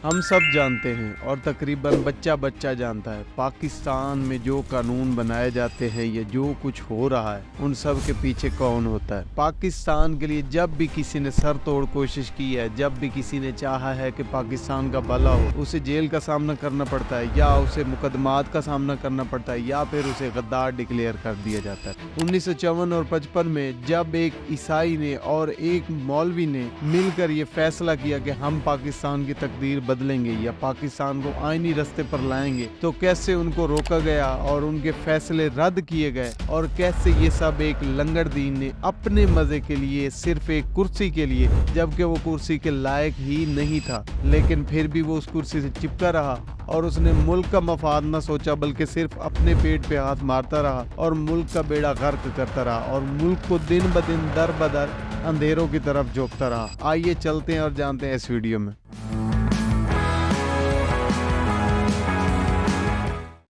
हम सब जानते हैं और तकरीबन बच्चा बच्चा जानता है, पाकिस्तान में जो कानून बनाए जाते हैं या जो कुछ हो रहा है उन सब के पीछे कौन होता है। पाकिस्तान के लिए जब भी किसी ने सर तोड़ कोशिश की है, जब भी किसी ने चाहा है कि पाकिस्तान का भला हो, उसे जेल का सामना करना पड़ता है या उसे मुकदमात का सामना करना पड़ता है या फिर उसे गद्दार डिक्लेयर कर दिया जाता है। 1954 और 55 में जब एक ईसाई ने और एक मौलवी ने मिलकर ये फैसला किया कि हम पाकिस्तान की तकदीर बदलेंगे या पाकिस्तान को आईनी रास्ते पर लाएंगे, तो कैसे उनको रोका गया और उनके फैसले रद्द किए गए और कैसे ये सब एक लंगड़ दीन ने अपने मजे के लिए, सिर्फ एक कुर्सी के लिए, जबकि वो कुर्सी के लायक ही नहीं था, लेकिन फिर भी वो उस कुर्सी से चिपका रहा और उसने मुल्क का मफाद न सोचा बल्कि सिर्फ अपने पेट पे हाथ मारता रहा और मुल्क का बेड़ा गर्क करता रहा और मुल्क को दिन ब दिन दर बदर अंधेरों की तरफ झोंकता रहा। आइए चलते हैं और जानते हैं इस वीडियो में।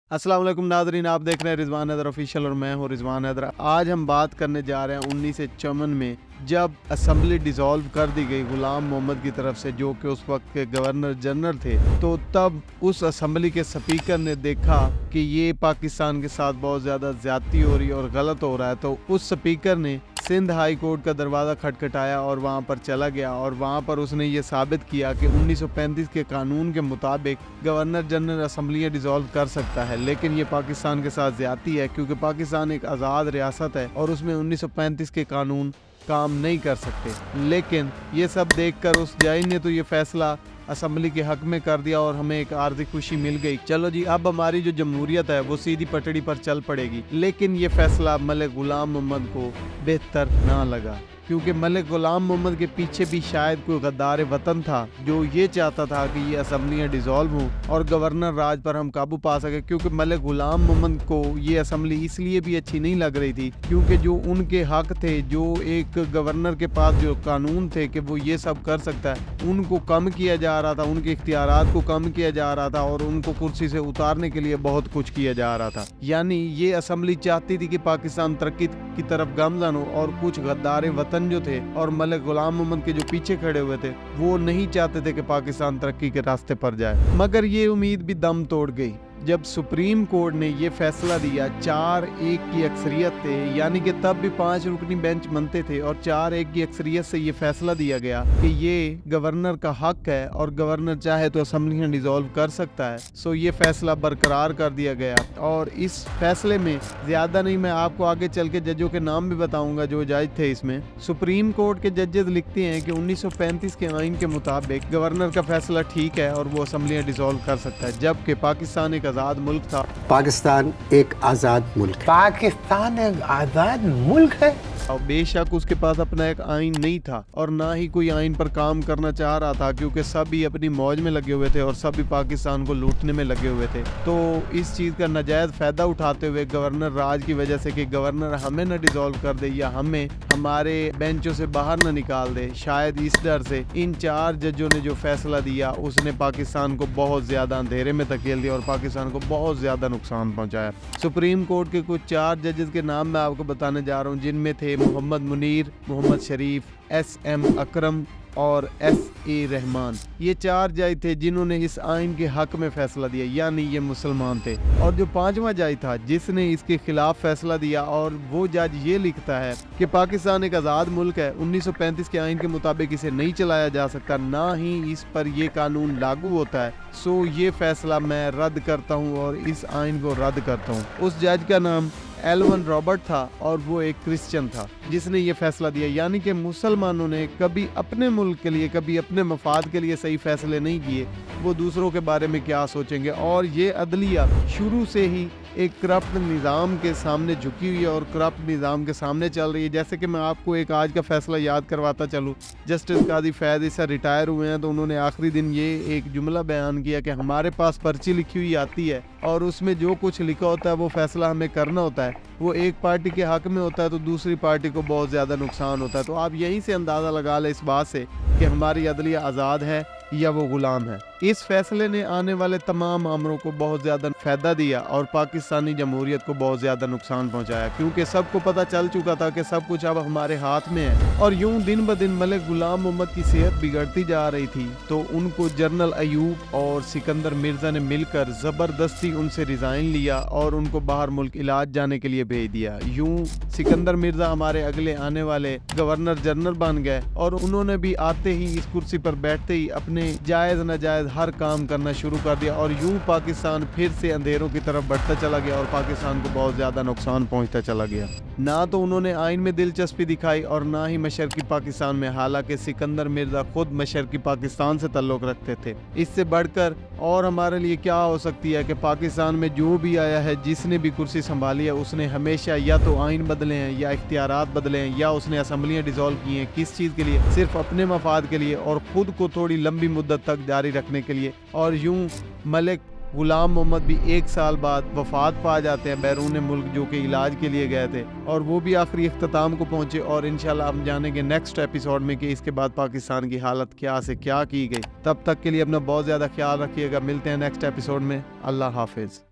अस्सलाम वालेकुम नाज़रीन, आप देख रहे हैं रिजवान हैदर ऑफिशियल और मैं हूं रिजवान हैदर। आज हम बात करने जा रहे हैं 1954 में जब असम्बली डिसॉल्व कर दी गई गुलाम मोहम्मद की तरफ से, जो कि उस वक्त के गवर्नर जनरल थे। तो तब उस असम्बली के स्पीकर ने देखा कि ये पाकिस्तान के साथ बहुत ज़्यादा ज़्यादती हो रही है और गलत हो रहा है। तो उस स्पीकर ने सिंध हाई कोर्ट का दरवाज़ा खटखटाया और वहाँ पर चला गया और वहाँ पर उसने ये साबित किया कि 1935 के कानून के मुताबिक गवर्नर जनरल असम्बलियाँ डिसॉल्व कर सकता है, लेकिन ये पाकिस्तान के साथ ज़्यादती है क्योंकि पाकिस्तान एक आज़ाद रियासत है और उसमें 1935 के कानून काम नहीं कर सकते। लेकिन ये सब देखकर उस जज ने तो ये फैसला असम्बली के हक में कर दिया और हमें एक आर्जी खुशी मिल गई। चलो जी, अब हमारी जो जमहूरियत है वो सीधी पटड़ी पर चल पड़ेगी। लेकिन ये फैसला मलिक गुलाम मोहम्मद को बेहतर ना लगा क्योंकि मलिक गुलाम मोहम्मद के पीछे भी शायद कोई गद्दार वतन था जो ये चाहता था कि ये असम्बलियाँ डिसॉल्व हों और गवर्नर राज पर हम काबू पा सके। क्योंकि मलिक गुलाम मोहम्मद को ये असम्बली इसलिए भी अच्छी नहीं लग रही थी क्योंकि जो उनके हक थे, जो एक गवर्नर के पास जो कानून थे कि वो ये सब कर सकता है, उनको कम किया जा रहा था, उनके इख्तियारात को कम किया जा रहा था और उनको कुर्सी से उतारने के लिए बहुत कुछ किया जा रहा था। यानी ये असम्बली चाहती थी कि पाकिस्तान तरक्की की तरफ गामज़न हो और कुछ गद्दार वतन जो थे और मलिक गुलाम मोहम्मद के जो पीछे खड़े हुए थे वो नहीं चाहते थे कि पाकिस्तान तरक्की के रास्ते पर जाए। मगर ये उम्मीद भी दम तोड़ गई जब सुप्रीम कोर्ट ने ये फैसला दिया। 4-1 की अक्सरियत थे, यानी कि तब भी 5 रुकनी बेंच बनते थे और 4-1 की अक्सरियत से ये फैसला दिया गया कि ये गवर्नर का हक है और गवर्नर चाहे तो असम्बलियाँ डिसॉल्व कर सकता है। सो ये फैसला बरकरार कर दिया गया और इस फैसले में ज़्यादा नहीं, मैं आपको आगे चल के जजों के नाम भी बताऊंगा जो जज थे इसमें। सुप्रीम कोर्ट के जजेस लिखते हैं कि 1935 के आइन के मुताबिक गवर्नर का फैसला ठीक है और वो असम्बलियाँ डिसॉल्व कर सकता है, जबकि पाकिस्तान एक आज़ाद मुल्क था। पाकिस्तान एक आज़ाद मुल्क है। पाकिस्तान एक आज़ाद मुल्क है और बेशक उसके पास अपना एक आइन नहीं था और ना ही कोई आइन पर काम करना चाह रहा था क्योंकि सभी अपनी मौज में लगे हुए थे और सभी पाकिस्तान को लूटने में लगे हुए थे। तो इस चीज़ का नाजायज़ फ़ायदा उठाते हुए गवर्नर राज की वजह से कि गवर्नर हमें न डिसॉल्व कर दे या हमें हमारे बेंचों से बाहर न निकाल दे, शायद इस डर से इन 4 जजों ने जो फैसला दिया उसने पाकिस्तान को बहुत ज़्यादा अंधेरे में धकेल दिया और पाकिस्तान को बहुत ज़्यादा नुकसान पहुँचाया। सुप्रीम कोर्ट के कुछ 4 जजेस के नाम मैं आपको बताने जा रहा हूँ, जिनमें थे मोहम्मद मुनीर, मोहम्मद शरीफ, SM अकरम और SA रहमान। ये 4 जज थे जिन्होंने इस आइन के हक में फैसला दिया, यानी ये मुसलमान थे। और जो 5वां जज था जिसने इसके खिलाफ फैसला दिया, और वो जज ये लिखता है कि पाकिस्तान एक आज़ाद मुल्क है, 1935 के आइन के मुताबिक इसे नहीं चलाया जा सकता, ना ही इस पर ये कानून लागू होता है। सो ये फैसला मैं रद्द करता हूँ और इस आइन को रद्द करता हूँ। उस जज का नाम एलवन रॉबर्ट था और वो एक क्रिश्चियन था जिसने ये फैसला दिया। यानी कि मुसलमानों ने कभी अपने मुल्क के लिए, कभी अपने मफाद के लिए सही फैसले नहीं किए, वो दूसरों के बारे में क्या सोचेंगे। और ये अदलिया शुरू से ही एक करप्ट निज़ाम के सामने झुकी हुई है और करप्ट निज़ाम के सामने चल रही है। जैसे कि मैं आपको एक आज का फैसला याद करवाता चलूँ, जस्टिस काजी फैज़ ईसा रिटायर हुए हैं तो उन्होंने आखिरी दिन ये एक जुमला बयान किया कि हमारे पास पर्ची लिखी हुई आती है और उसमें जो कुछ लिखा होता है वो फैसला हमें करना होता है, वो एक पार्टी के हक में होता है तो दूसरी पार्टी को बहुत ज़्यादा नुकसान होता है। तो आप यहीं से अंदाज़ा लगा लें इस बात से कि हमारी अदलिया आज़ाद है या वो गुलाम है। इस फैसले ने आने वाले तमाम आमरों को बहुत ज़्यादा फ़ायदा दिया और पाकिस्तानी जमहूरियत को बहुत ज़्यादा नुकसान पहुंचाया, क्योंकि सबको पता चल चुका था कि सब कुछ अब हमारे हाथ में है। और यूं दिन ब दिन मलिक गुलाम मोहम्मद की सेहत बिगड़ती जा रही थी, तो उनको जनरल अयूब और सिकंदर मिर्ज़ा ने मिलकर ज़बरदस्ती उनसे रिज़ाइन लिया और उनको बाहर मुल्क इलाज जाने के लिए भेज दिया। यूं सिकंदर मिर्ज़ा हमारे अगले आने वाले गवर्नर जनरल बन गए और उन्होंने भी आते ही इस कुर्सी पर बैठते ही अपने जायज़ नाजायज़ हर काम करना शुरू कर दिया और यूं पाकिस्तान फिर से अंधेरों की तरफ बढ़ता चला गया और पाकिस्तान को बहुत ज़्यादा नुकसान पहुंचता चला गया। ना तो उन्होंने आइन में दिलचस्पी दिखाई और ना ही मशरकी पाकिस्तान में, हालांकि सिकंदर मिर्ज़ा खुद मशरकी पाकिस्तान से ताल्लुक़ रखते थे। इससे बढ़कर और हमारे लिए क्या हो सकती है कि पाकिस्तान में जो भी आया है, जिसने भी कुर्सी संभाली है, उसने हमेशा या तो आइन बदले हैं या इख्तियारात बदले हैं या उसने असम्बलियाँ डिसॉल्व की हैं। किस चीज़ के लिए? सिर्फ अपने मफाद के लिए और ख़ुद को थोड़ी लंबी मुद्दत तक जारी रखने के लिए। और यूं मलिक गुलाम मोहम्मद भी 1 साल बाद वफात पा जाते हैं बैरून मुल्क, जो कि इलाज के लिए गए थे, और वो भी आखिरी इख्तिताम को पहुंचे। और इंशाल्लाह हम जानेंगे नेक्स्ट एपिसोड में कि इसके बाद पाकिस्तान की हालत क्या से क्या की गई। तब तक के लिए अपना बहुत ज़्यादा ख्याल रखिएगा। मिलते हैं नेक्स्ट एपिसोड में। अल्लाह हाफिज़।